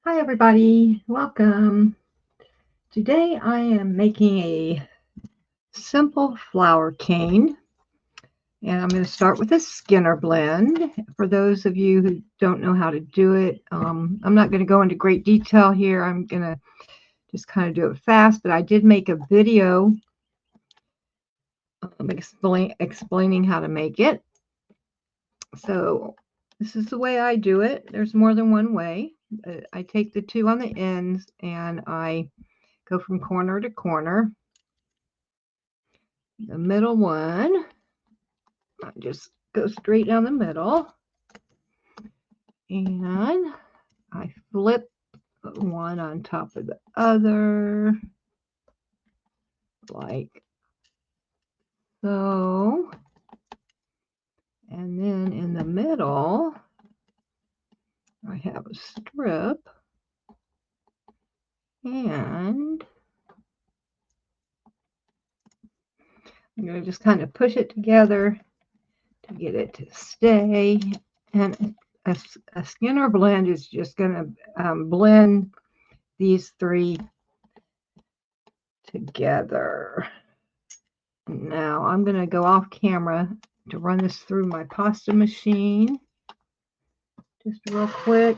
Hi everybody, welcome. Today I am making a simple flower cane and I'm going to start with a Skinner blend. For those of you who don't know how to do it, I'm not going to go into great detail here. I'm going to just kind of do it fast, but I did make a video explaining how to make it. So this is the way I do it. There's more than one way. I take the two on the ends and I go from corner to corner. The middle one, I just go straight down the middle and I flip one on top of the other like so. And then in the middle, I have a strip and I'm going to just kind of push it together to get it to stay. And a Skinner blend is just going to blend these three together. Now I'm going to go off camera to run this through my pasta machine just real quick.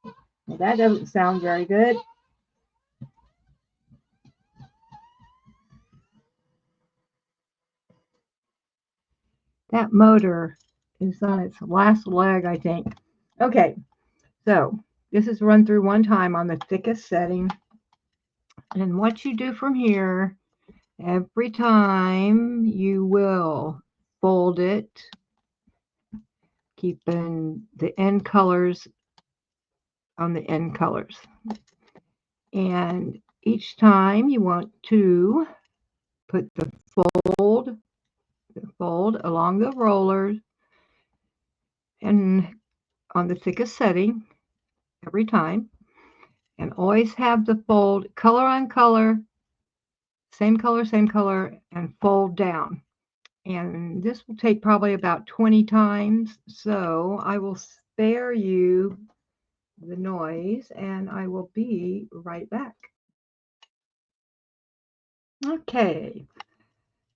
Well, that doesn't sound very good. That motor is on its last leg, I think. Okay, so this is run through one time on the thickest setting. And what you do from here, every time you will fold it, keeping the end colors on the end colors. And each time you want to put the fold along the rollers and on the thickest setting every time, and always have the fold color on color, same color, and fold down. And this will take probably about 20 times, so I will spare you the noise and I will be right back. Okay,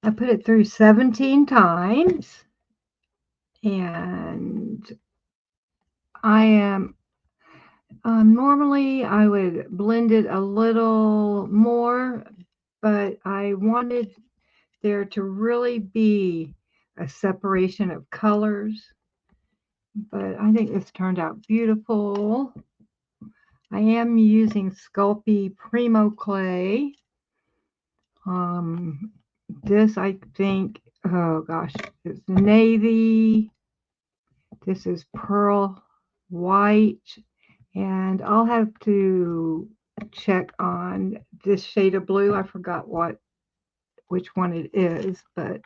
I put it through 17 times and I am normally I would blend it a little more, but I wanted there to really be a separation of colors. But I think this turned out beautiful. I am using Sculpey Primo clay. This I think, oh gosh, it's navy. This is pearl white. And I'll have to check on this shade of blue. I forgot which one it is, but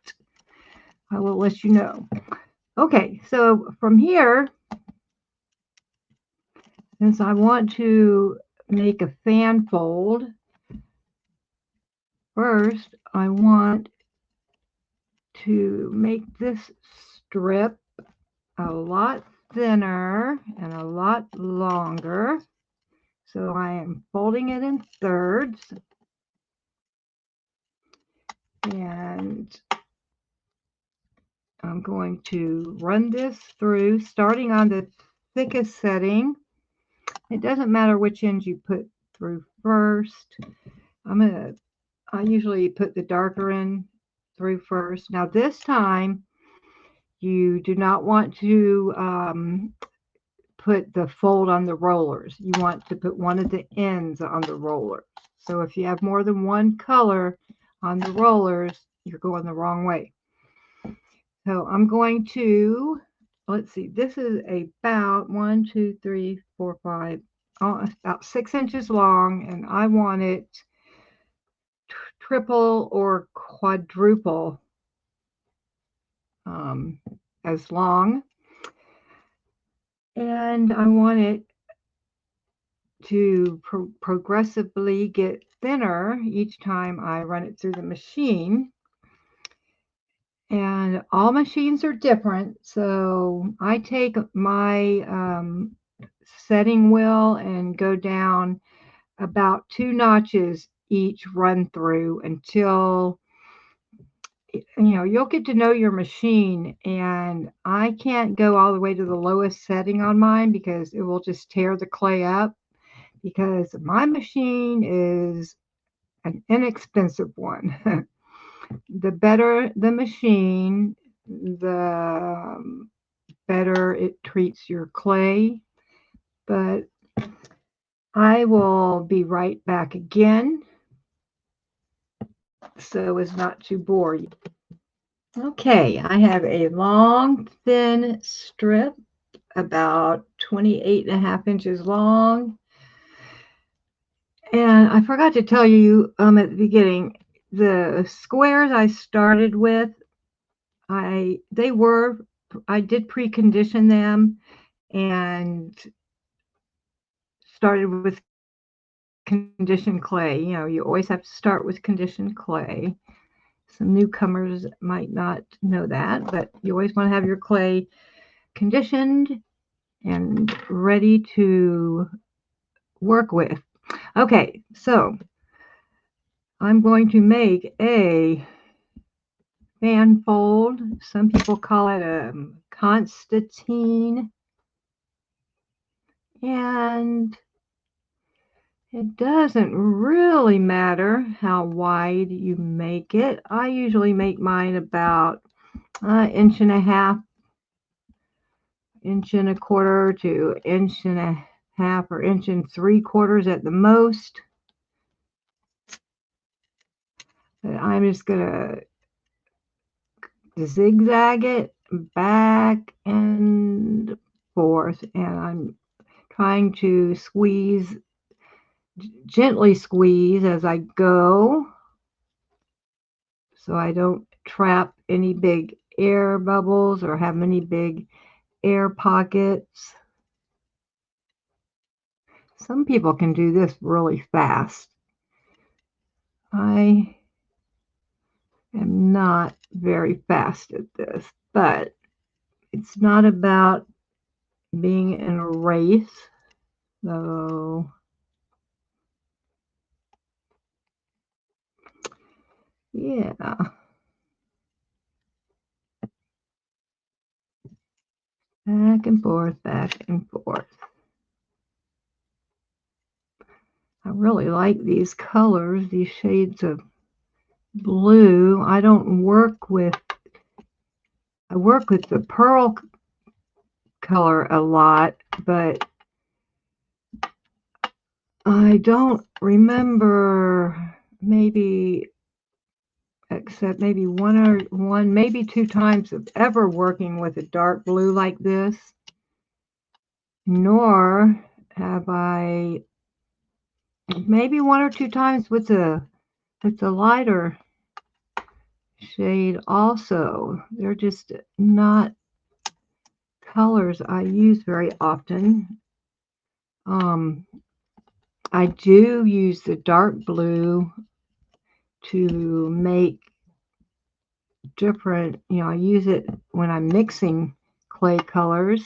I will let you know. Okay, so from here, since I want to make a fan fold, first I want to make this strip a lot thinner and a lot longer. So I am folding it in thirds. And I'm going to run this through, starting on the thickest setting. It doesn't matter which end you put through first. I usually put the darker end through first. Now this time, you do not want to put the fold on the rollers. You want to put one of the ends on the roller. So if you have more than one color on the rollers, you're going the wrong way. So I'm going to, let's see, this is about 1, 2, 3, 4, 5, about 6 inches long, and I want it triple or quadruple as long. And I want it to progressively get thinner each time I run it through the machine. And all machines are different. So I take my setting wheel and go down about 2 notches each run through until you'll get to know your machine. And I can't go all the way to the lowest setting on mine because it will just tear the clay up, because my machine is an inexpensive one. The better the machine, the better it treats your clay. But I will be right back again so as not to bore you. Okay, I have a long, thin strip about 28.5 inches long. And I forgot to tell you at the beginning, the squares I started with, I did precondition them and started with conditioned clay. You always have to start with conditioned clay. Some newcomers might not know that, but you always want to have your clay conditioned and ready to work with. Okay, so I'm going to make a fan fold. Some people call it a Constantine. And it doesn't really matter how wide you make it. I usually make mine about an inch and a half, inch and a quarter to inch and a half, or inch and 3/4 at the most. But I'm just going to zigzag it back and forth, and I'm trying to gently squeeze as I go, so I don't trap any big air bubbles or have any big air pockets. Some people can do this really fast. I am not very fast at this, but it's not about being in a race. So yeah, back and forth, back and forth. I really like these colors, these shades of blue. I work with the pearl color a lot, but I don't remember, except maybe maybe 2 times of ever working with a dark blue like this. Nor have I, maybe 1 or 2 times with the lighter shade also. They're just not colors I use very often. I do use the dark blue to make different, I use it when I'm mixing clay colors.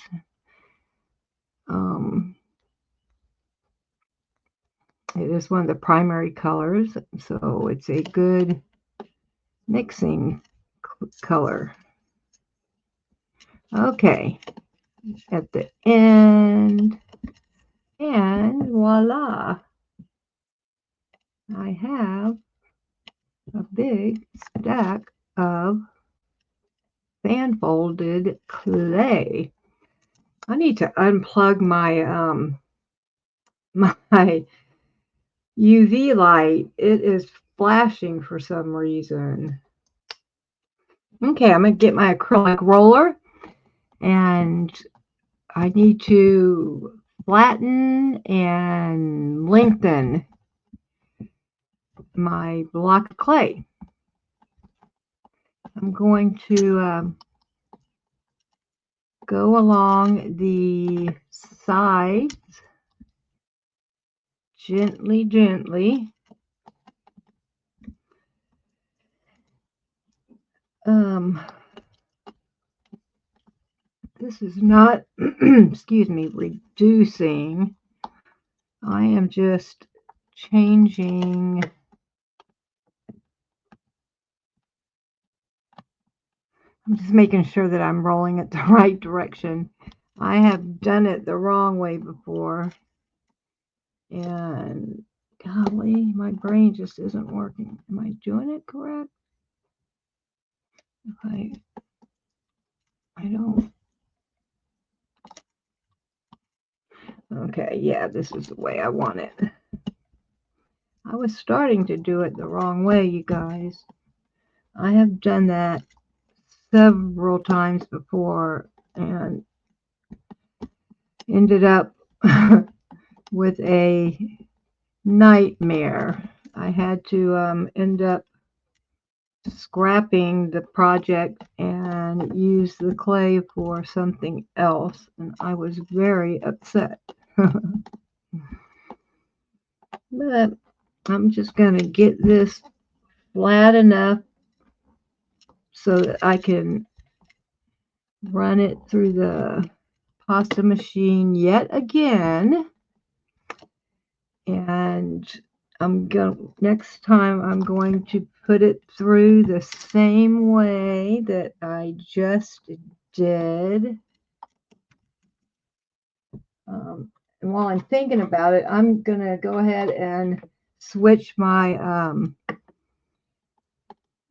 It is one of the primary colors, so it's a good mixing color. Okay, at the end, and voila, I have a big stack of fan folded clay. I need to unplug my my UV light. It is flashing for some reason. Okay, I'm going to get my acrylic roller, and I need to flatten and lengthen my block of clay. I'm going to go along the sides gently. this is not, excuse me, reducing. I am just changing. I'm just making sure that I'm rolling it the right direction. I have done it the wrong way before. And golly, my brain just isn't working. Am I doing it correct? I don't. Okay, yeah, this is the way I want it. I was starting to do it the wrong way, you guys. I have done that several times before and ended up with a nightmare. I had to end up scrapping the project and use the clay for something else, and I was very upset. But I'm just going to get this flat enough so that I can run it through the pasta machine yet again. And next time I'm going to put it through the same way that I just did. And while I'm thinking about it, I'm going to go ahead and switch my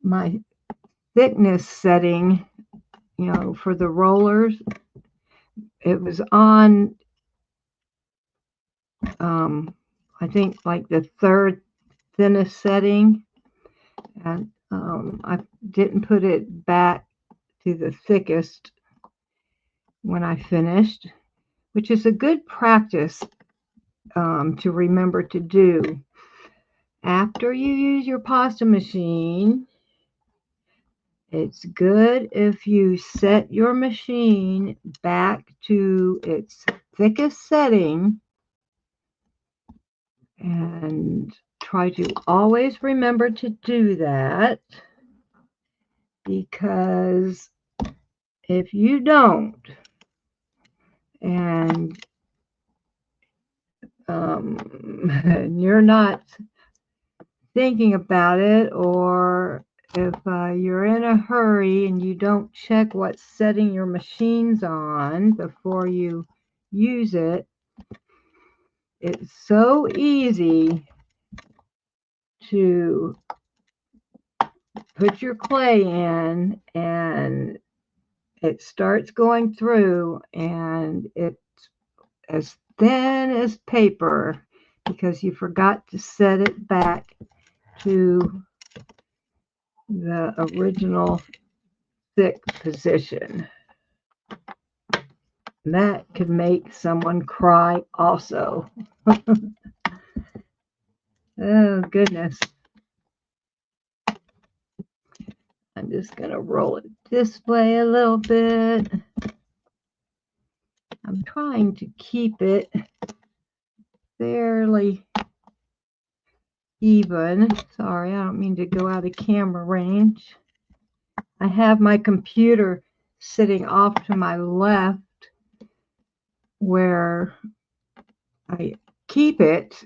my thickness setting, for the rollers. It was on, I think, like the third thinnest setting, and I didn't put it back to the thickest when I finished, which is a good practice to remember to do. After you use your pasta machine, it's good if you set your machine back to its thickest setting and try to always remember to do that, because if you don't and you're not thinking about it, or if you're in a hurry and you don't check what setting your machine's on before you use it, it's so easy to put your clay in and it starts going through and it's as thin as paper because you forgot to set it back to the original thick position. And that could make someone cry also. Oh, goodness. I'm just going to roll it this way a little bit. I'm trying to keep it fairly even. Sorry, I don't mean to go out of camera range. I have my computer sitting off to my left where I keep it.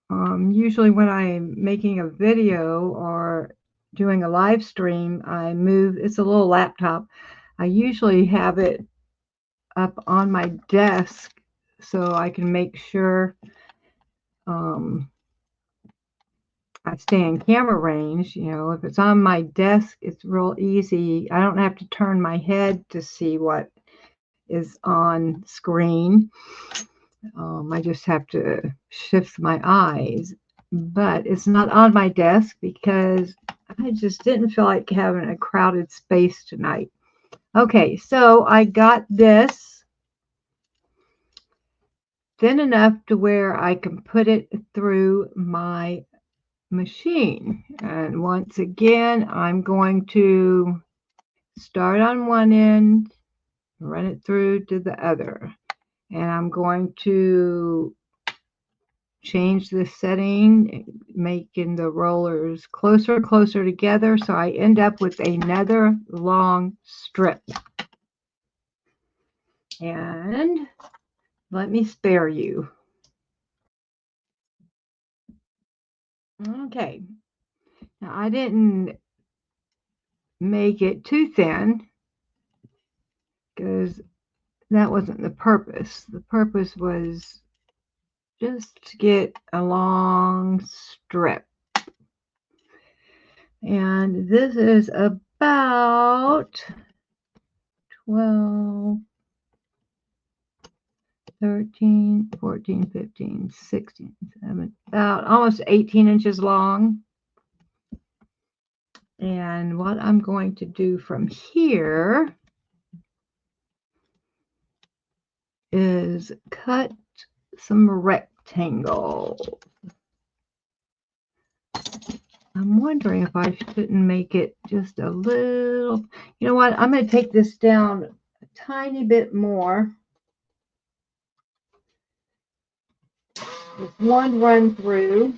Usually when I'm making a video or doing a live stream, I move, it's a little laptop. I usually have it up on my desk so I can make sure I stay in camera range. If it's on my desk, it's real easy. I don't have to turn my head to see what is on screen. I just have to shift my eyes. But it's not on my desk because I just didn't feel like having a crowded space tonight. Okay, so I got this thin enough to where I can put it through my machine. And once again, I'm going to start on one end, run it through to the other. And I'm going to change the setting, making the rollers closer and closer together, so I end up with another long strip. And let me spare you. Okay, now I didn't make it too thin because that wasn't the purpose. The purpose was just to get a long strip. And this is about 12, 13, 14, 15, 16, 17, about almost 18 inches long. And what I'm going to do from here is cut some rectangles. I'm wondering if I shouldn't make it just a little. You know what? I'm going to take this down a tiny bit more. With one run through.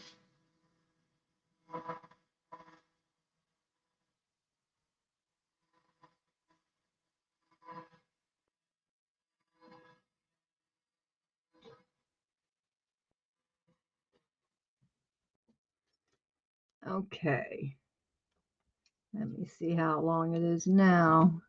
Okay. Let me see how long it is now.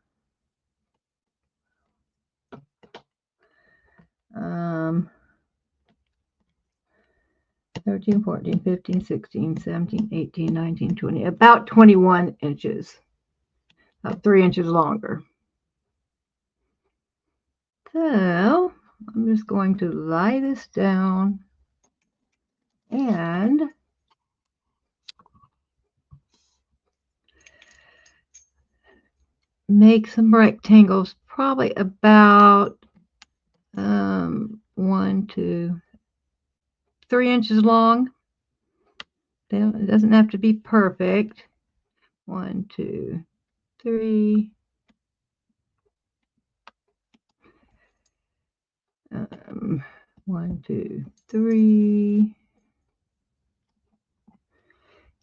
13, 14, 15, 16, 17, 18, 19, 20, about 21 inches, about 3 inches longer. So I'm just going to lie this down and make some rectangles, probably about 1 to 3 inches long. It doesn't have to be perfect. 1, 2, 3. 1, 2, 3.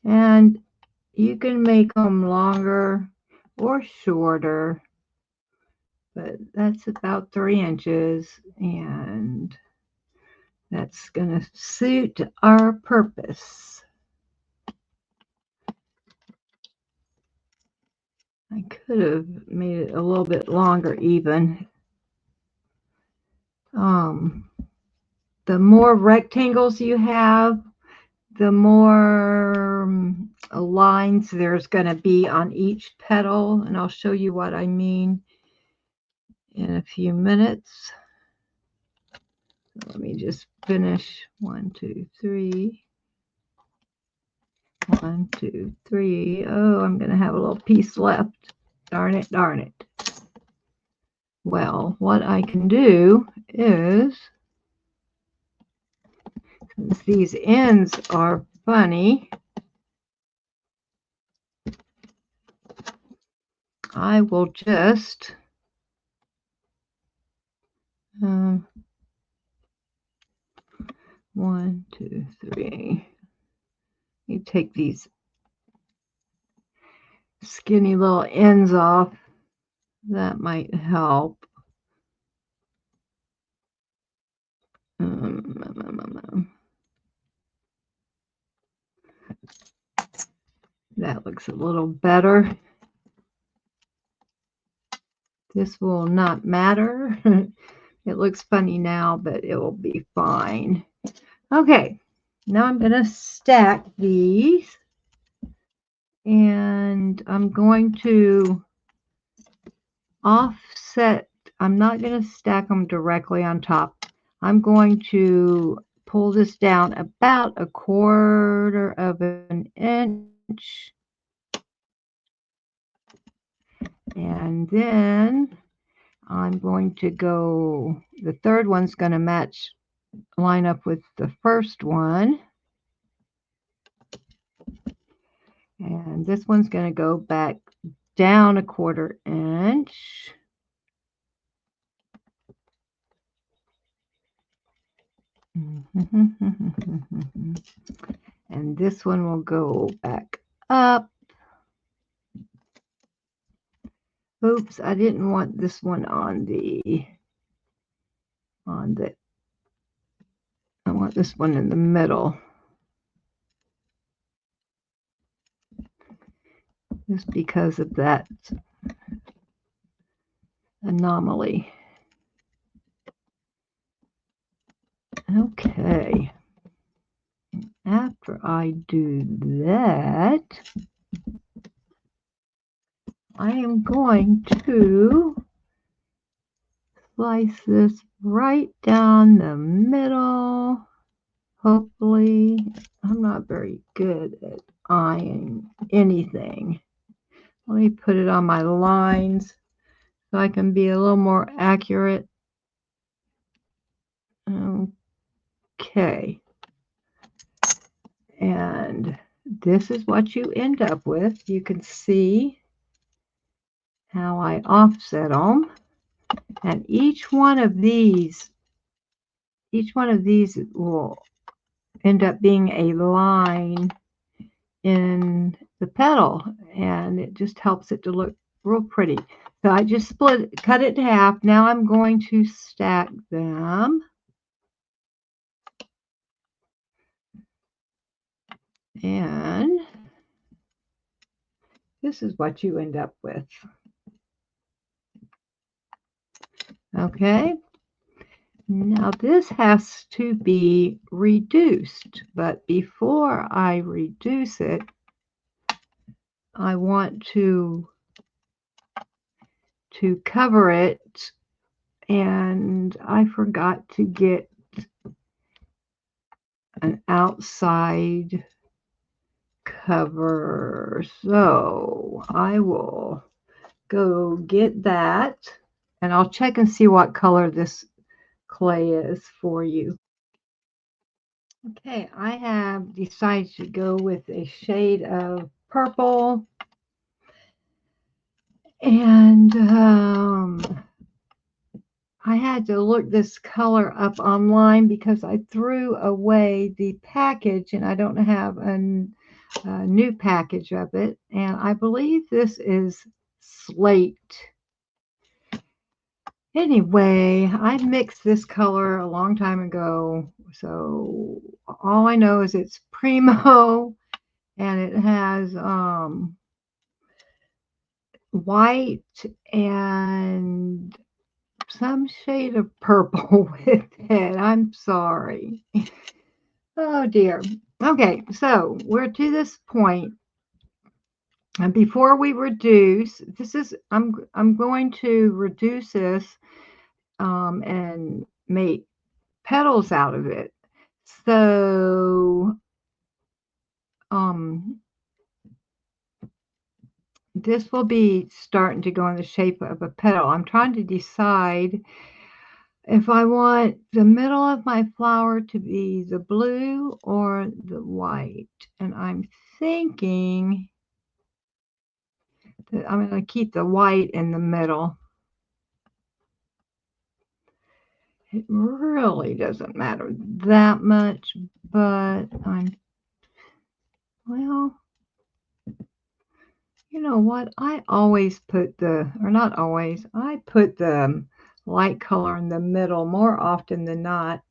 And you can make them longer or shorter, but that's about 3 inches, and that's going to suit our purpose. I could have made it a little bit longer even. The more rectangles you have, the more lines there's going to be on each petal, and I'll show you what I mean in a few minutes. Let me just finish 1, 2, 3. 1, 2, 3. Oh, I'm going to have a little piece left. Darn it, darn it. Well, what I can do is, since these ends are funny, I will just 1, 2, 3. You take these skinny little ends off. That might help. That looks a little better. This will not matter. It looks funny now, but it will be fine. Okay, now I'm going to stack these, and I'm going to offset. I'm not going to stack them directly on top. I'm going to pull this down about 1/4 of an inch. And then I'm going to go, the third one's going to line up with the first one. And this one's going to go back down 1/4 inch. And this one will go back up. Oops, I didn't want this one on the, I want this one in the middle. Just because of that anomaly. Okay. After I do that, I am going to slice this right down the middle. Hopefully, I'm not very good at eyeing anything. Let me put it on my lines so I can be a little more accurate. Okay. And this is what you end up with. You can see how I offset them. And each one of these will end up being a line in the petal, and it just helps it to look real pretty. So I just cut it in half. Now I'm going to stack them. And this is what you end up with. Okay. Now this has to be reduced, but before I reduce it, I want to cover it, and I forgot to get an outside cover. So I will go get that, and I'll check and see what color this clay is for you. Okay, I have decided to go with a shade of purple, and I had to look this color up online because I threw away the package and I don't have a new package of it, and I believe this is slate. Anyway, I mixed this color a long time ago, so all I know is it's Primo, and it has white and some shade of purple with it. I'm sorry. Oh dear. Okay, so we're to this point, and before we reduce, I'm going to reduce this and make petals out of it. So this will be starting to go in the shape of a petal. I'm trying to decide if I want the middle of my flower to be the blue or the white. And I'm thinking that I'm going to keep the white in the middle. It really doesn't matter that much, but well, you know what? I always put or not always, I put the light color in the middle more often than not.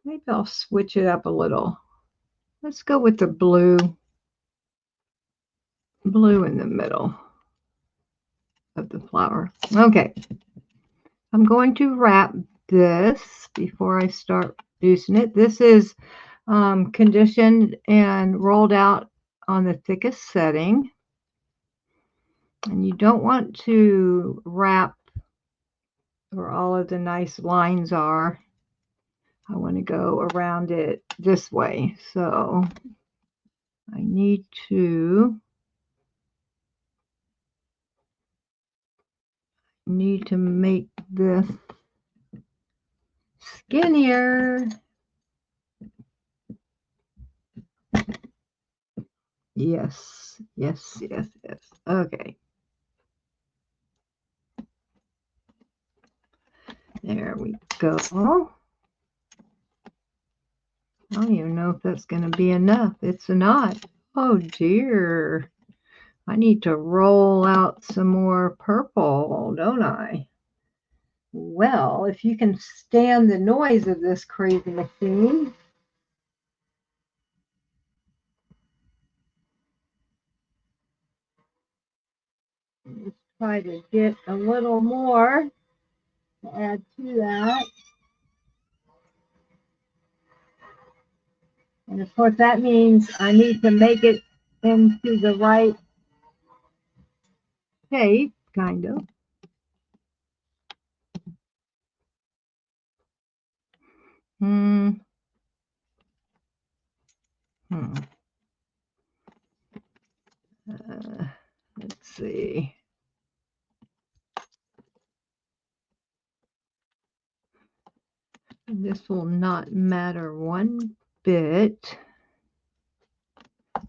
Maybe I'll switch it up a little. Let's go with the blue in the middle of the flower. Okay. I'm going to wrap this before I start reducing it. This is conditioned and rolled out on the thickest setting. And you don't want to wrap where all of the nice lines are. I want to go around it this way. So I need to make this skinnier. Yes, yes, yes, yes. Okay. There we go. I don't even know if that's going to be enough. It's not. Oh dear. I need to roll out some more purple, don't I? Well, if you can stand the noise of this crazy machine. Let's try to get a little more to add to that. And of course, that means I need to make it into the right shape, kind of. Hmm. Hmm. Let's see. This will not matter one bit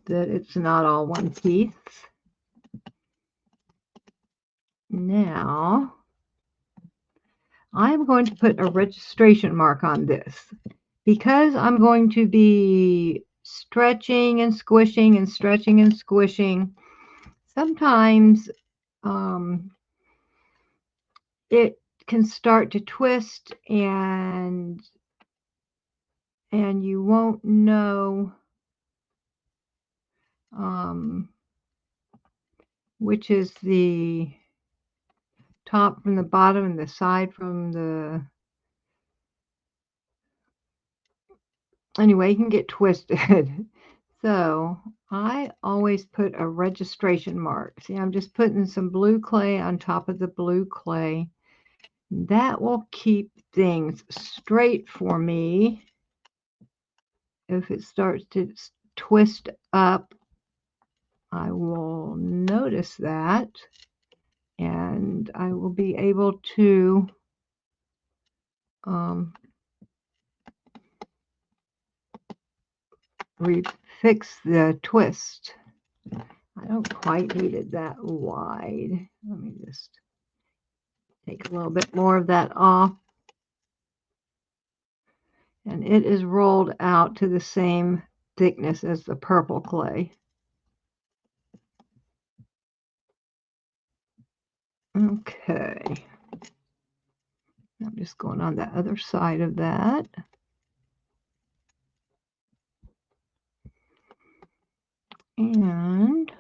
that it's not all one piece. Now, I'm going to put a registration mark on this because I'm going to be stretching and squishing and stretching and squishing. Sometimes it can start to twist and you won't know which is the top from the bottom and the side from the, anyway, you can get twisted. So I always put a registration mark. See, I'm just putting some blue clay on top of the blue clay. That will keep things straight for me. If it starts to twist up, I will notice that, and I will be able to fix the twist. I don't quite need it that wide. Let me just take a little bit more of that off. And it is rolled out to the same thickness as the purple clay. Okay. I'm just going on the other side of that. And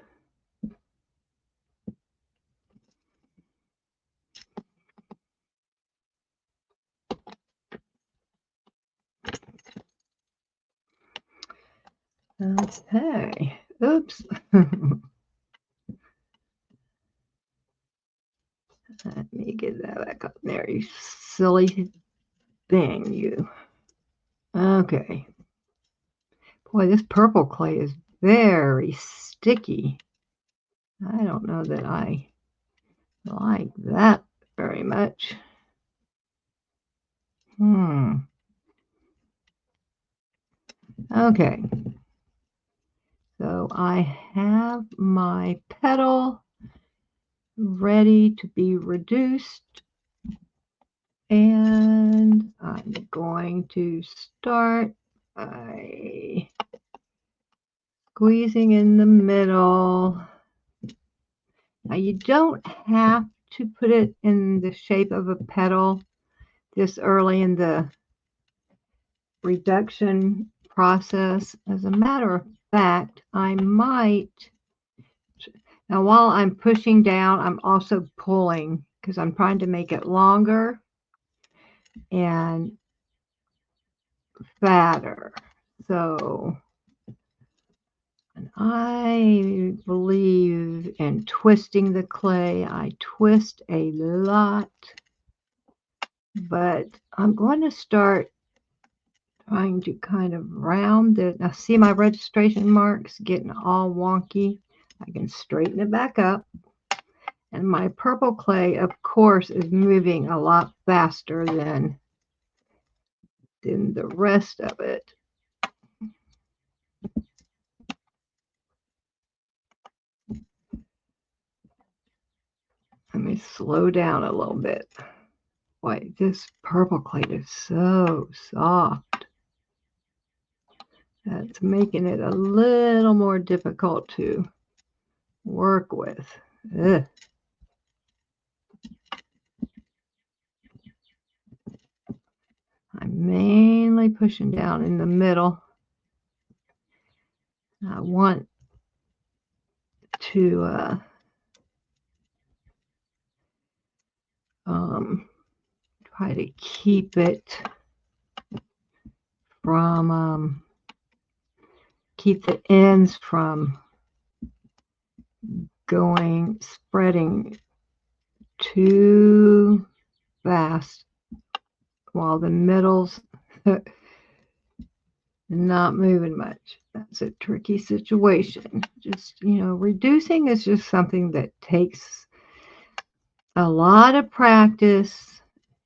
okay. Oops. Let me get that back up there, you silly thing, you. Okay. Boy, this purple clay is very sticky. I don't know that I like that very much. Okay. So I have my petal ready to be reduced. And I'm going to start by squeezing in the middle. Now you don't have to put it in the shape of a petal this early in the reduction process. As a matter of fact, I might. Now while I'm pushing down, I'm also pulling because I'm trying to make it longer and fatter. So, and I believe in twisting the clay. I twist a lot, but I'm going to start trying to kind of round it. Now see my registration marks getting all wonky. I can straighten it back up. And my purple clay, of course, is moving a lot faster than the rest of it. Let me slow down a little bit. Boy, this purple clay is so soft. That's making it a little more difficult to work with. Ugh. I'm mainly pushing down in the middle. I want to try to keep it from keep the ends from spreading too fast while the middle's not moving much. That's a tricky situation. Just, reducing is just something that takes a lot of practice,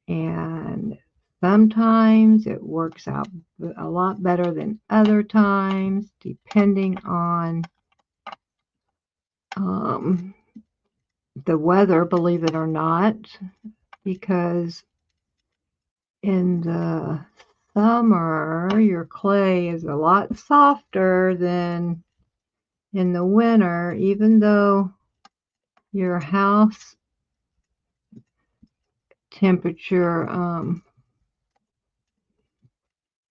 and sometimes it works out a lot better than other times, depending on the weather, believe it or not, because in the summer, your clay is a lot softer than in the winter, even though your house temperature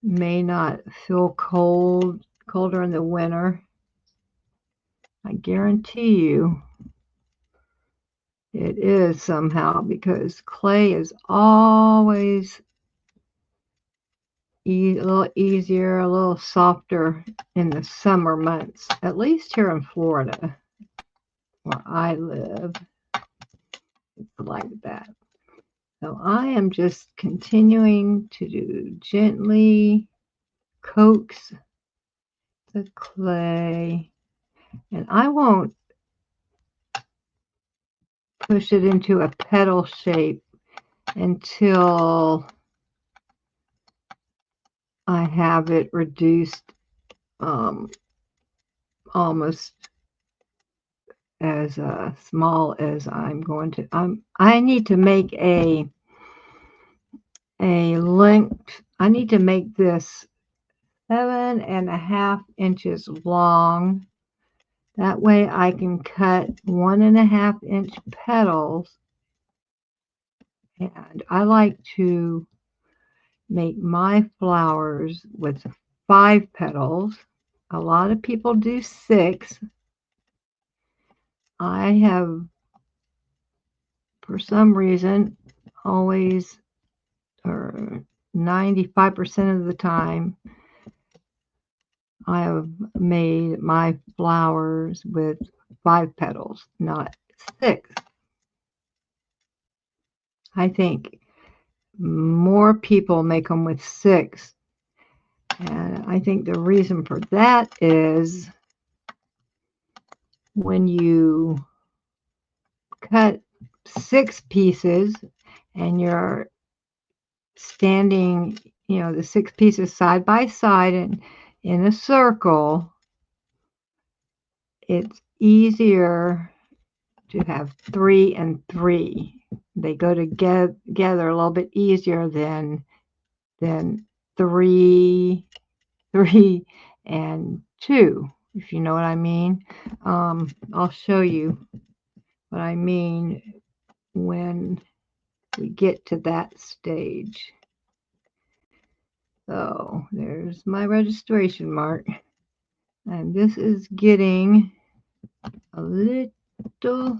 may not feel colder in the winter. I guarantee you it is somehow, because clay is always a little easier, a little softer in the summer months, at least here in Florida where I live. It's like that. So I am just continuing to gently coax the clay, and I won't push it into a petal shape until I have it reduced almost as small as I'm going to. I need to make a length. I need to make this 7.5 inches long. That way I can cut 1.5 inch petals, and I like to make my flowers with 5 petals. A lot of people do 6. I have, for some reason, always, or 95% of the time, I have made my flowers with 5 petals, not 6. I think more people make them with 6. And I think the reason for that is when you cut 6 pieces and you're standing, the 6 pieces side by side and in a circle, it's easier to have 3 and 3. They go together a little bit easier than 3, 3 and 2, if you know what I mean. I'll show you what I mean when we get to that stage. So there's my registration mark, and this is getting a little,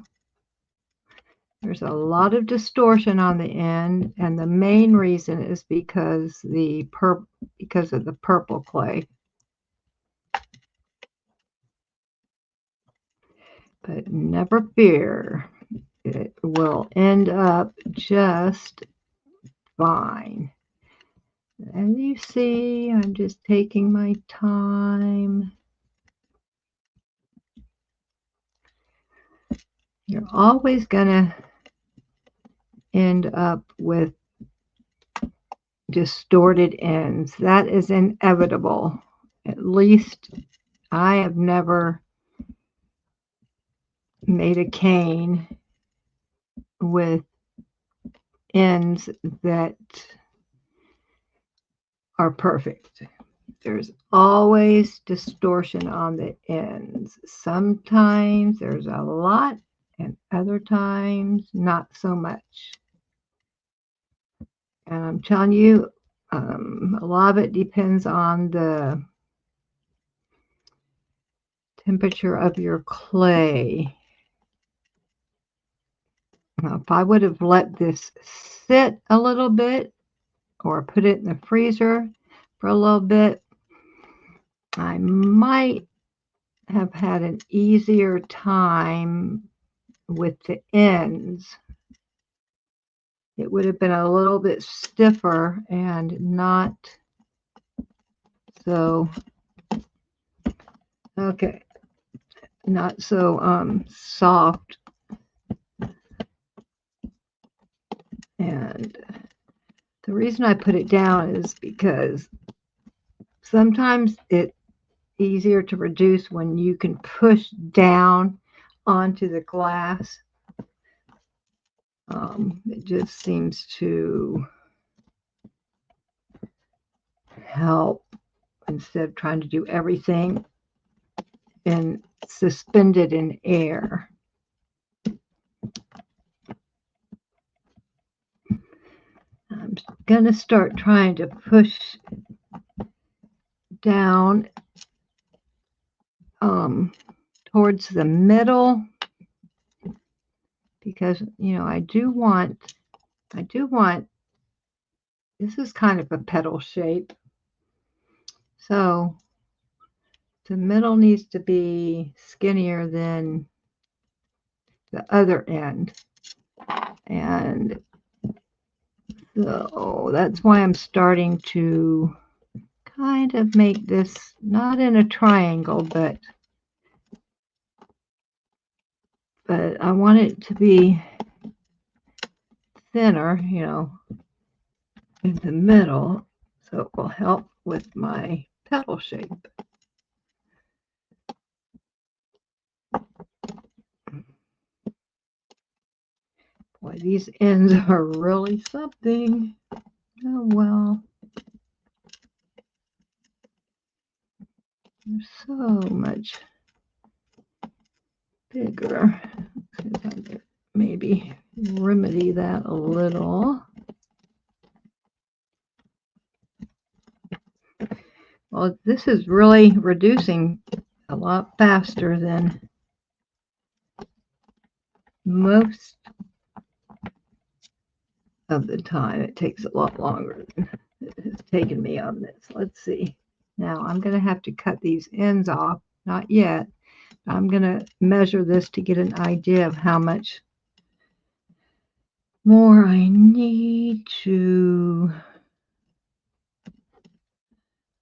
there's a lot of distortion on the end, and the main reason is because of the purple clay. But never fear, it will end up just fine. As you see, I'm just taking my time. You're always going to end up with distorted ends. That is inevitable. At least I have never made a cane with ends that are perfect. there's always distortion on the ends. Sometimes there's a lot and other times not so much. And I'm telling you, a lot of it depends on the temperature of your clay. Now, if I would have let this sit a little bit or put it in the freezer for a little bit, I might have had an easier time with the ends. It would have been a little bit stiffer and not so, okay, not so soft. And the reason I put it down is because sometimes it's easier to reduce when you can push down onto the glass. It just seems to help instead of trying to do everything and suspended in air. I'm going to start trying to push down towards the middle because, you know, I do want, this is kind of a petal shape. So the middle needs to be skinnier than the other end. And so that's why I'm starting to kind of make this not in a triangle, but I want it to be thinner, you know, in the middle, so it will help with my petal shape. Boy, these ends are really something. Oh well. They're so much bigger. Maybe remedy that a little. Well, this is really reducing a lot faster than most of the time. It takes a lot longer than it has taken me on this. Let's see. Now I'm going to have to cut these ends off. Not yet. I'm going to measure this to get an idea of how much more I need to.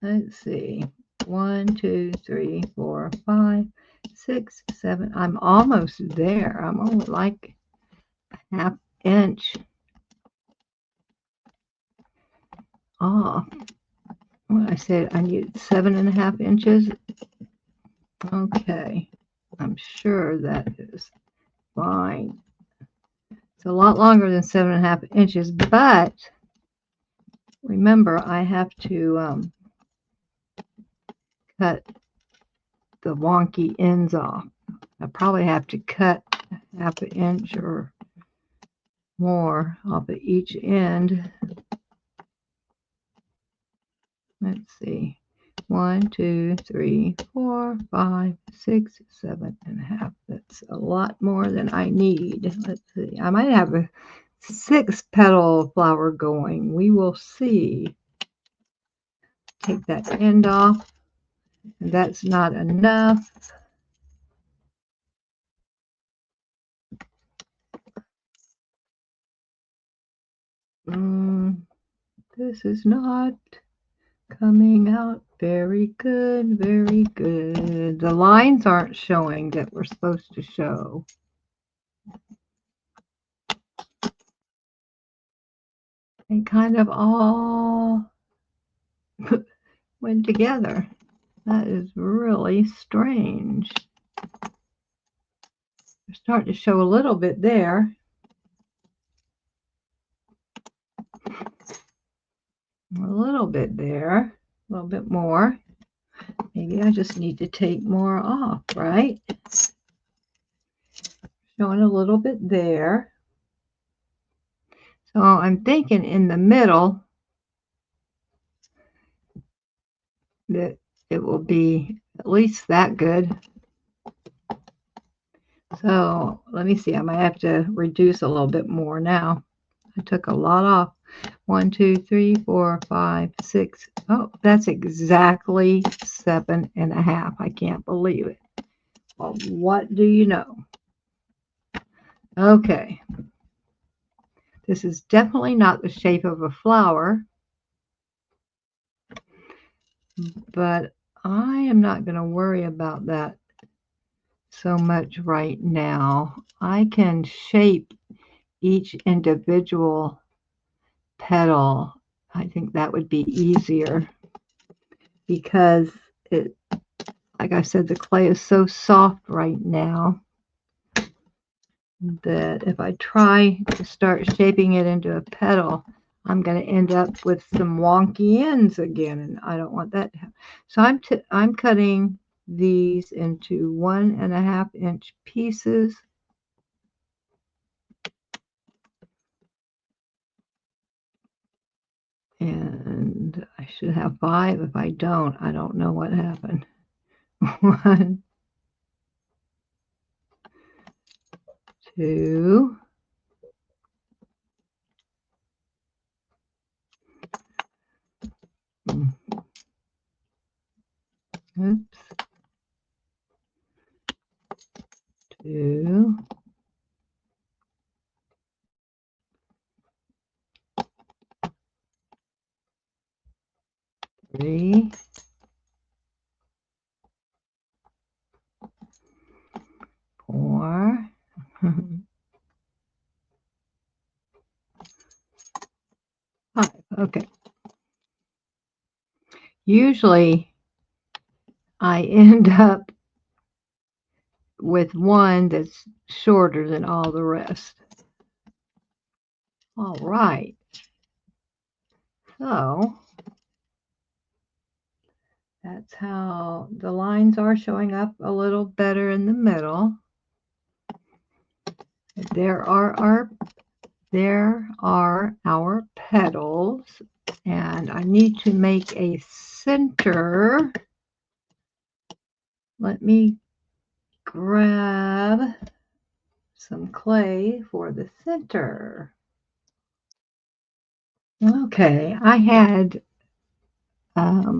Let's see. 1, 2, 3, 4, 5, 6, 7. I'm almost there. I'm only like a half inch off. Well, I said I need 7.5 inches. Okay. I'm sure that is fine. It's a lot longer than 7.5 inches, but remember I have to cut the wonky ends off. I probably have to cut 1/2 inch or more off of each end. Let's see. 1, 2, 3, 4, 5, 6, 7.5. That's a lot more than I need. Let's see. I might have a 6-petal flower going. We will see. Take that end off. And that's not enough. This is not coming out very good, very good. The lines aren't showing that we're supposed to show. They kind of all went together. That is really strange. They're starting to show a little bit there. A little bit there. A little bit more. Maybe I just need to take more off, right? Showing a little bit there. So I'm thinking in the middle that it will be at least that good. So let me see, I might have to reduce a little bit more now. I took a lot off. 1, 2, 3, 4, 5, 6. Oh, that's exactly 7.5. I can't believe it. Well, what do you know? Okay. This is definitely not the shape of a flower, but I am not going to worry about that so much right now. I can shape each individual petal. I think that would be easier because it, like I said, the clay is so soft right now that if I try to start shaping it into a petal, I'm going to end up with some wonky ends again, and I don't want that to happen. So I'm cutting these into 1.5 inch pieces. And I should have 5. If I don't know what happened. 1, 2, oops, 2, 3, 4. 5. Okay. Usually I end up with one that's shorter than all the rest. All right. So that's how the lines are showing up a little better in the middle. There are our petals, and I need to make a center. Let me grab some clay for the center. Okay, I had a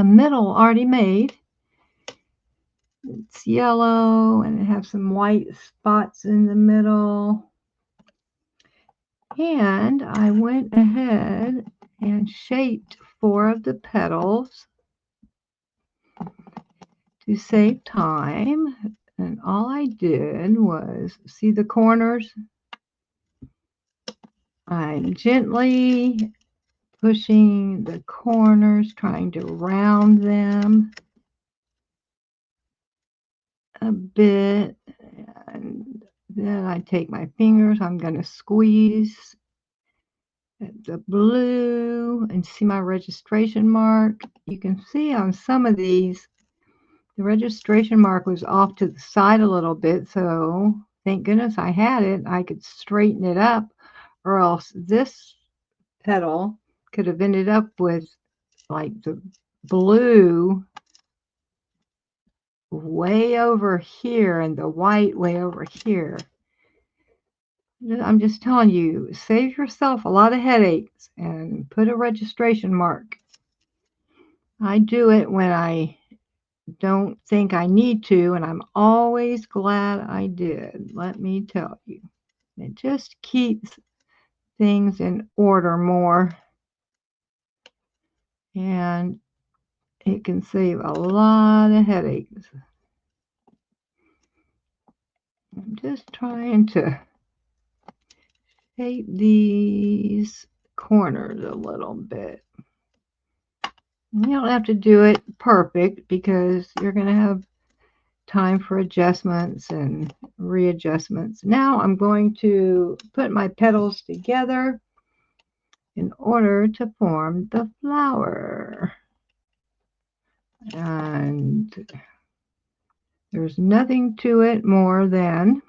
middle already made. It's yellow and it has some white spots in the middle. And I went ahead and shaped 4 of the petals to save time. And all I did was, see the corners? I'm gently pushing the corners, trying to round them a bit. And then I take my fingers, I'm going to squeeze the blue and see my registration mark. You can see on some of these, the registration mark was off to the side a little bit, so thank goodness I had it. I could straighten it up, or else this petal could have ended up with like the blue way over here and the white way over here. I'm just telling you, save yourself a lot of headaches and put a registration mark. I do it when I don't think I need to, and I'm always glad I did, let me tell you. It just keeps things in order more, and it can save a lot of headaches. I'm just trying to shape these corners a little bit. You don't have to do it perfect because you're going to have time for adjustments and readjustments. Now I'm going to put my petals together, in order to form the flower. And there's nothing to it more than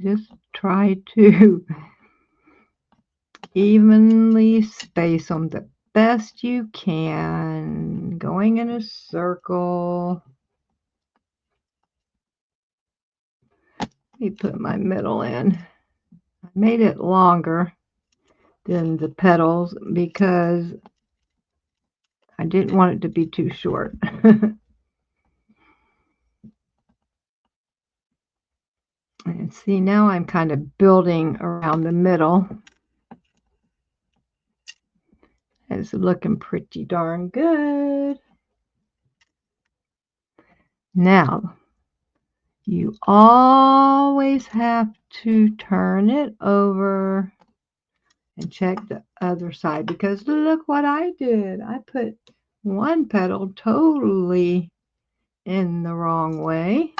just try to evenly space them the best you can, going in a circle. Let me put my middle in. I made it longer than the petals because I didn't want it to be too short. And see, now I'm kind of building around the middle. It's looking pretty darn good. Now, you always have to turn it over and check the other side, because look what I did. I put one petal totally in the wrong way.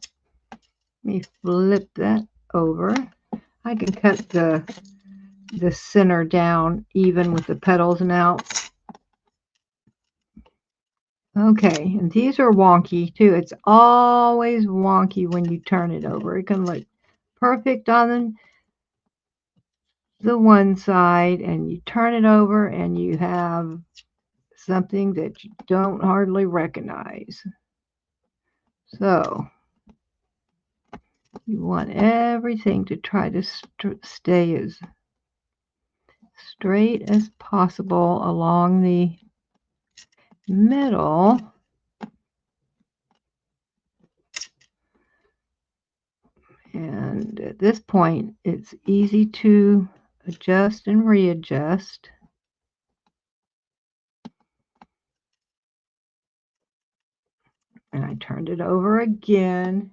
Let me flip that over. I can cut the center down even with the petals now. Okay, and these are wonky too. It's always wonky when you turn it over. It can look perfect on the one side, and you turn it over and you have something that you don't hardly recognize. So you want everything to try to stay as straight as possible along the middle. And at this point, it's easy to adjust and readjust. And I turned it over again,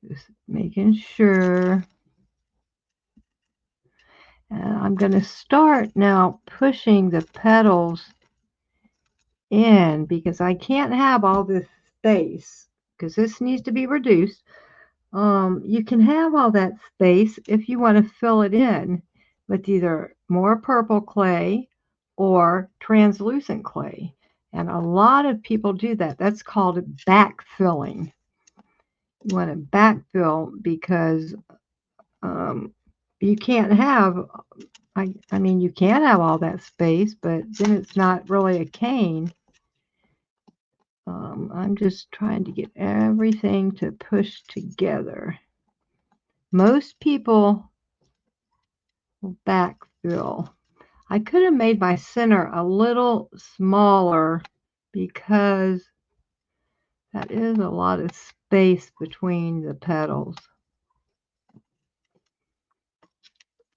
just making sure. And I'm going to start now pushing the petals in, because I can't have all this space, because this needs to be reduced. You can have all that space if you want to fill it in with either more purple clay or translucent clay. And a lot of people do that. That's called backfilling. You want to backfill because you can't have, I mean, you can have all that space, but then it's not really a cane. I'm just trying to get everything to push together. Most people will backfill. I could have made my center a little smaller because that is a lot of space between the petals.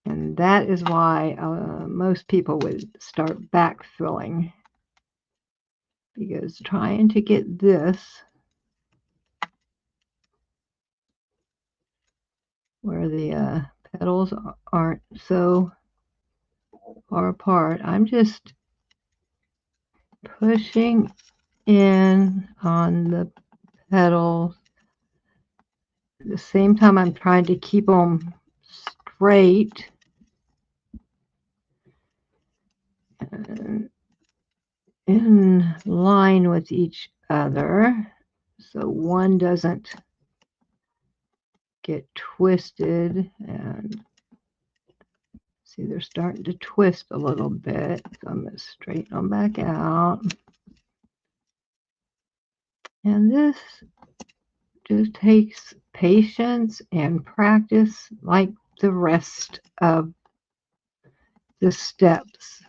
And that is why most people would start backfilling, because trying to get this where the petals aren't so far apart, I'm just pushing in on the petals. At the same time, I'm trying to keep them straight and in line with each other, so one doesn't get twisted. And see, they're starting to twist a little bit, so I'm going to straighten them back out. And this just takes patience and practice, like the rest of the steps.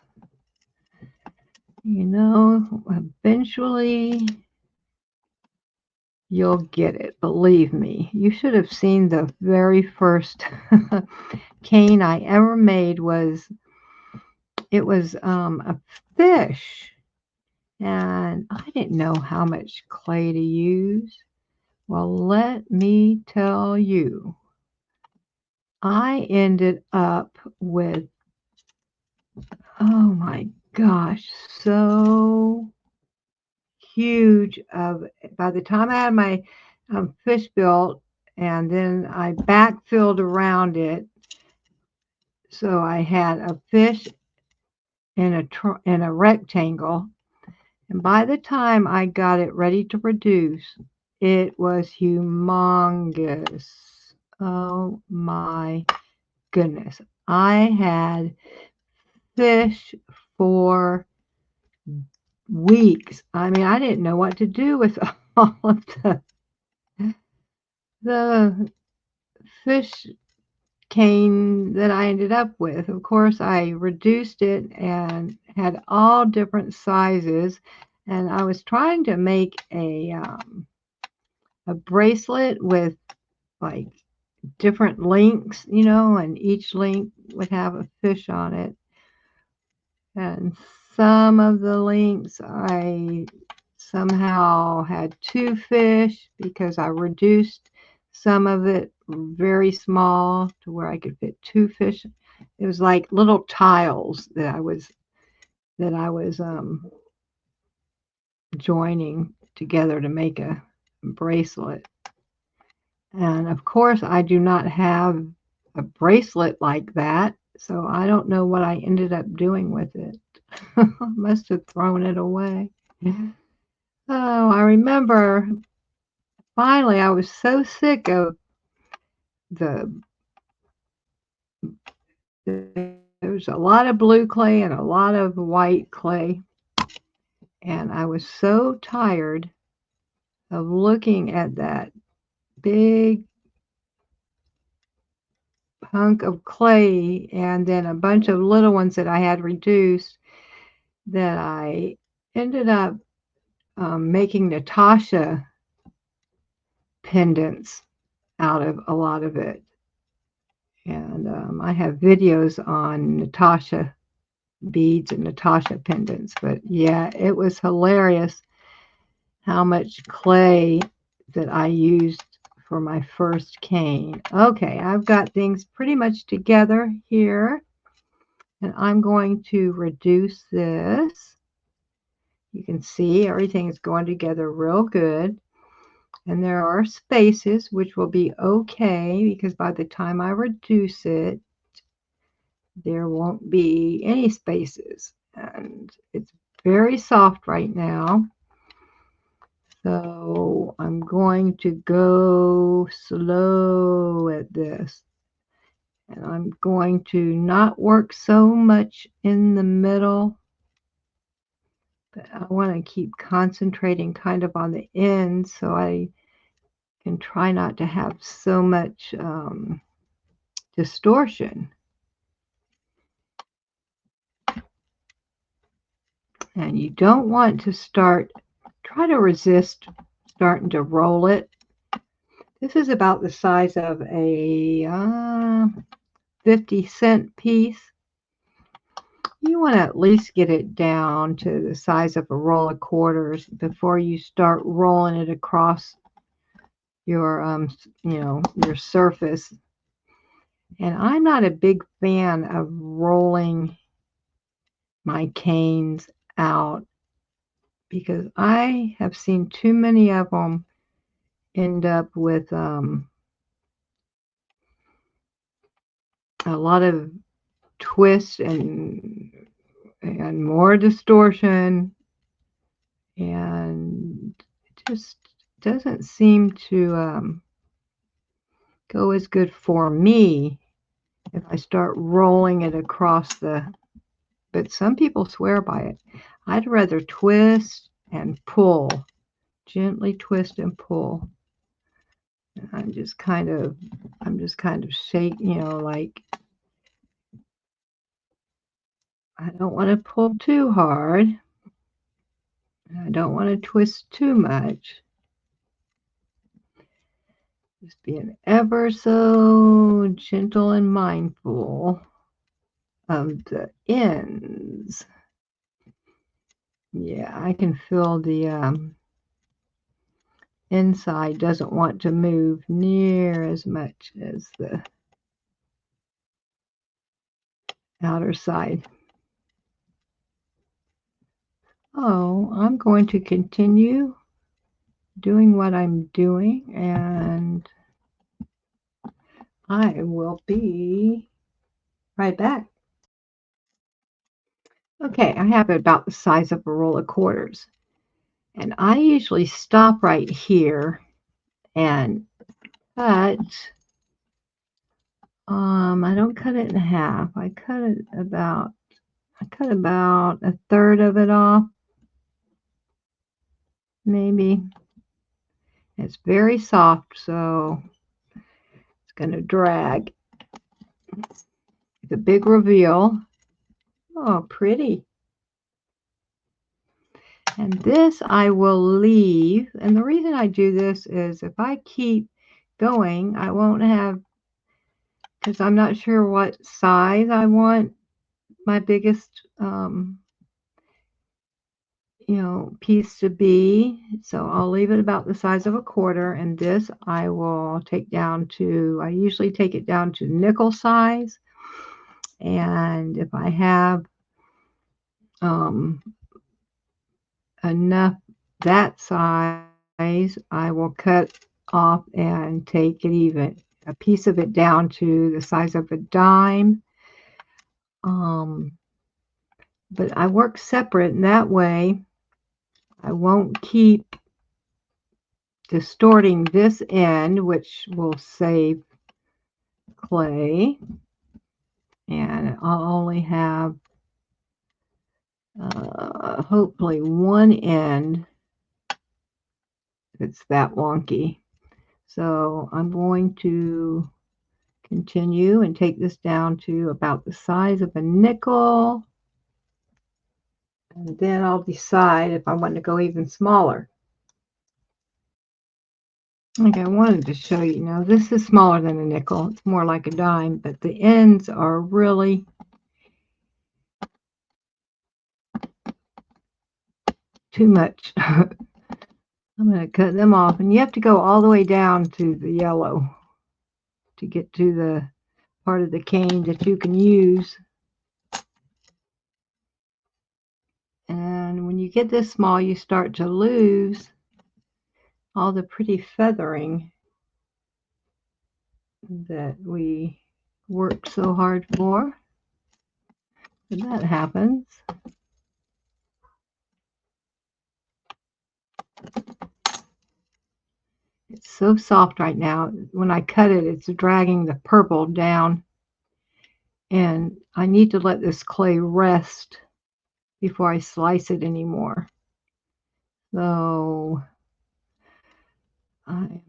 You know, eventually you'll get it, believe me. You should have seen the very first cane I ever made. It was a fish, and I didn't know how much clay to use. Well, let me tell you, I ended up with, oh my gosh, so huge of, by the time I had my fish built and then I backfilled around it, So I had a fish in a rectangle, and by the time I got it ready to reduce, it was humongous. Oh my goodness. I had fish for weeks. I mean, I didn't know what to do with all of the fish cane that I ended up with. Of course, I reduced it and had all different sizes, and I was trying to make a bracelet with like different links, and each link would have a fish on it. And some of the links I somehow had two fish because I reduced some of it very small to where I could fit two fish. It was like little tiles that I was joining together to make a bracelet. And of course, I do not have a bracelet like that, so I don't know what I ended up doing with it. Must have thrown it away. Oh, I remember finally I was so sick of the there was a lot of blue clay and a lot of white clay, and I was so tired of looking at that big hunk of clay and then a bunch of little ones that I had reduced that I ended up making Natasha pendants out of a lot of it. And I have videos on Natasha beads and Natasha pendants. But yeah, it was hilarious how much clay that I used for my first cane. Okay, I've got things pretty much together here. And I'm going to reduce this. You can see everything is going together real good. And there are spaces, which will be okay because by the time I reduce it, there won't be any spaces. And it's very soft right now. So I'm going to go slow at this. And I'm going to not work so much in the middle, but I want to keep concentrating kind of on the end so I can try not to have so much distortion. And you don't want to try to resist starting to roll it. This is about the size of a 50-cent piece. You want to at least get it down to the size of a roll of quarters before you start rolling it across your your surface. And I'm not a big fan of rolling my canes out because I have seen too many of them end up with a lot of twists and more distortion, and it just doesn't seem to go as good for me if I start rolling it across but some people swear by it. I'd rather twist and pull, gently twist and pull. And I'm just kind of shaking, like I don't want to pull too hard. I don't want to twist too much. Just being ever so gentle and mindful of the ends. Yeah, I can feel the inside doesn't want to move near as much as the outer side. Oh, I'm going to continue doing what I'm doing, and I will be right back. Okay, I have it about the size of a roll of quarters. And I usually stop right here and cut. I don't cut it in half. I cut about a third of it off, maybe. It's very soft, so it's going to drag. It's a big reveal. Oh, pretty. And this I will leave. And the reason I do this is if I keep going, I won't have, because I'm not sure what size I want my biggest, piece to be. So I'll leave it about the size of a quarter. And this I will take down to, I usually take it down to nickel size. And if I have enough that size, I will cut off and take it even a piece of it down to the size of a dime. But I work separate, and that way I won't keep distorting this end, which will save clay, and I'll only have hopefully one end that's that wonky. So I'm going to continue and take this down to about the size of a nickel, and then I'll decide if I want to go even smaller. Okay, I wanted to show you now, this is smaller than a nickel. It's more like a dime, but the ends are really too much. I'm going to cut them off, and you have to go all the way down to the yellow to get to the part of the cane that you can use. And when you get this small, you start to lose all the pretty feathering that we worked so hard for. And that happens. It's so soft right now. When I cut it, it's dragging the purple down. And I need to let this clay rest before I slice it anymore. So I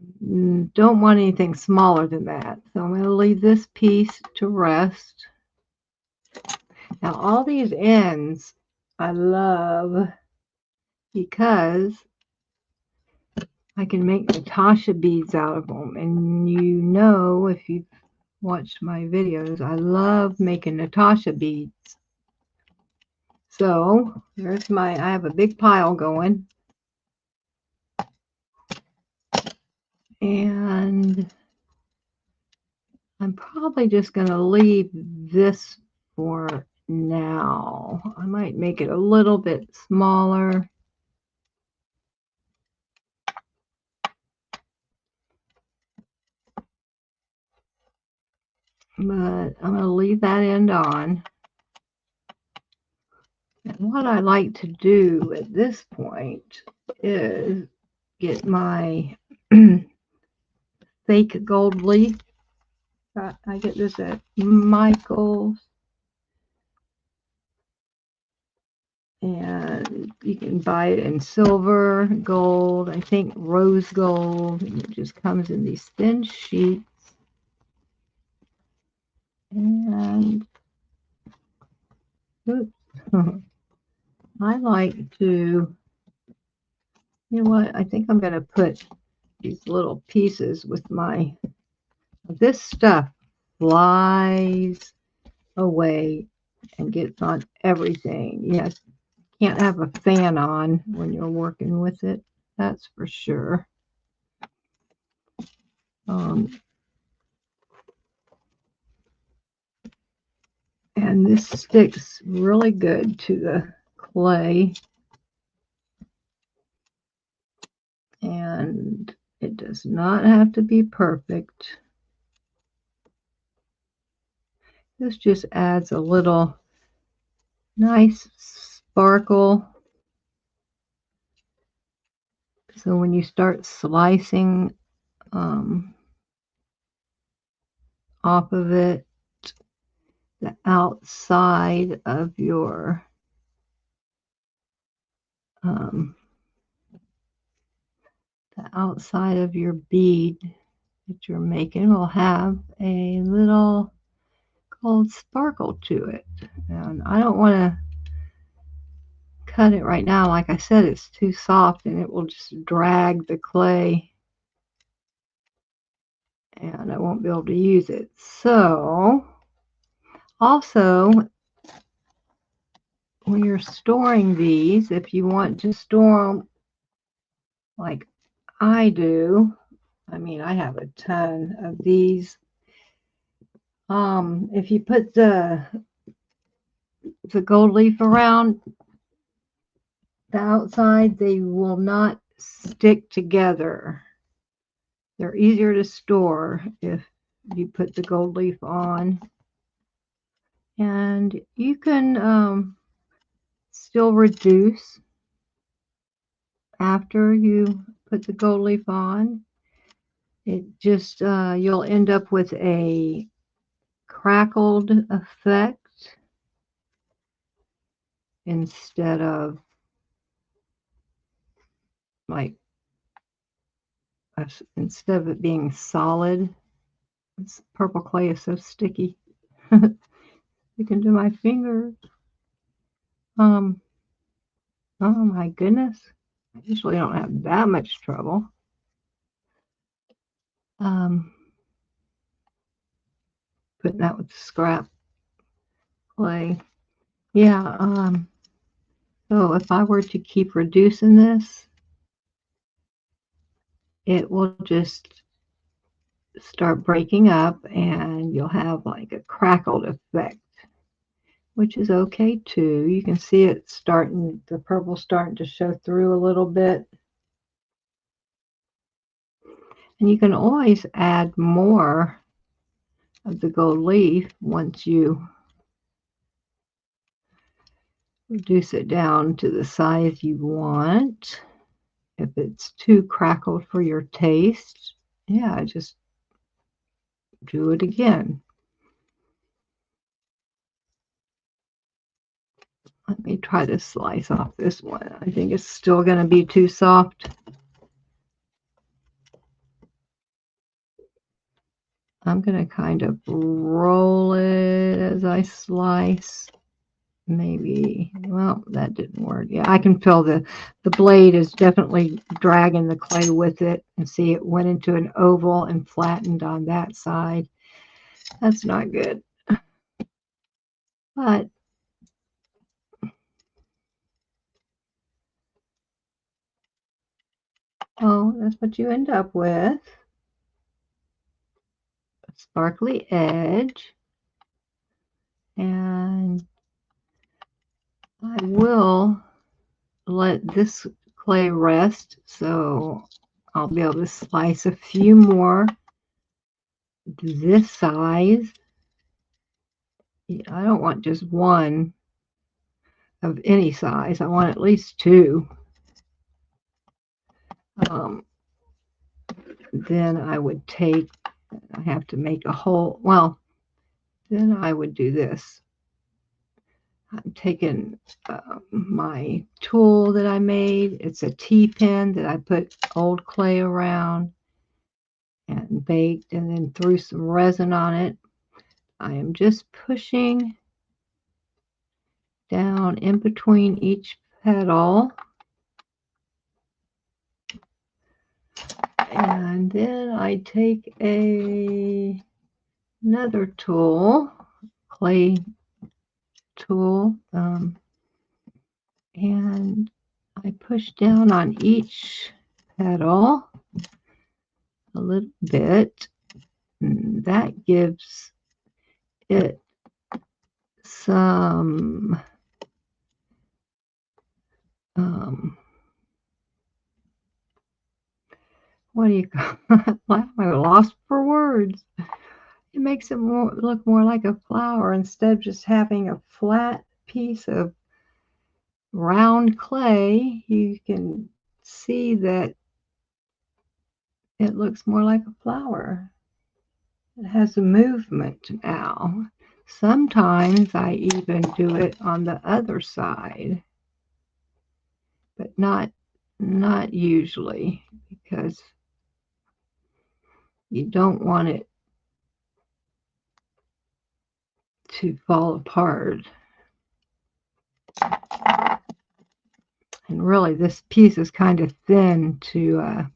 don't want anything smaller than that. So I'm going to leave this piece to rest. Now all these ends I love because I can make Natasha beads out of them. And if you've watched my videos, I love making Natasha beads. So there's I have a big pile going. And I'm probably just going to leave this for now. I might make it a little bit smaller. But I'm going to leave that end on. And what I like to do at this point is get my fake gold leaf. I get this at Michael's. And you can buy it in silver, gold, I think rose gold. And it just comes in these thin sheets. And oops, I like to, you know what, I think I'm going to put these little pieces with this stuff flies away and gets on everything. Yes, can't have a fan on when you're working with it, that's for sure. And this sticks really good to the clay, and it does not have to be perfect. This just adds a little nice sparkle. So when you start slicing off of it, the outside of your bead that you're making will have a little gold sparkle to it. And I don't want to cut it right now. Like I said, it's too soft and it will just drag the clay and I won't be able to use it. So also, when you're storing these, if you want to store them like I do, I mean, I have a ton of these. If you put the gold leaf around the outside, they will not stick together. They're easier to store if you put the gold leaf on. And you can still reduce after you put the gold leaf on. It just, you'll end up with a crackled effect instead of like, instead of it being solid. This purple clay is so sticky. Sticking to my fingers. Oh my goodness. I usually don't have that much trouble. Putting that with scrap clay. Yeah, so if I were to keep reducing this, it will just start breaking up and you'll have like a crackled effect, which is okay too. You can see it starting, the purple starting to show through a little bit. And you can always add more of the gold leaf once you reduce it down to the size you want. If it's too crackled for your taste, yeah, just do it again. Let me try to slice off this one. I think it's still going to be too soft. I'm going to kind of roll it as I slice. Maybe, well, that didn't work. Yeah, I can feel the blade is definitely dragging the clay with it. And see, it went into an oval and flattened on that side. That's not good. But oh, that's what you end up with. A sparkly edge. And I will let this clay rest, so I'll be able to slice a few more this size. I don't want just one of any size. I want at least two. Then I would take, I have to make a hole. Well, then I would do this. I'm taking my tool that I made. It's a T-pen that I put old clay around and baked and then threw some resin on it. I am just pushing down in between each petal. And then I take another tool, clay tool, and I push down on each petal a little bit. And that gives it some what do you call I'm lost for words. it makes it look more like a flower instead of just having a flat piece of round clay. You can see that it looks more like a flower. It has a movement now. Sometimes I even do it on the other side, but not usually, because you don't want it to fall apart. And really, this piece is kind of thin to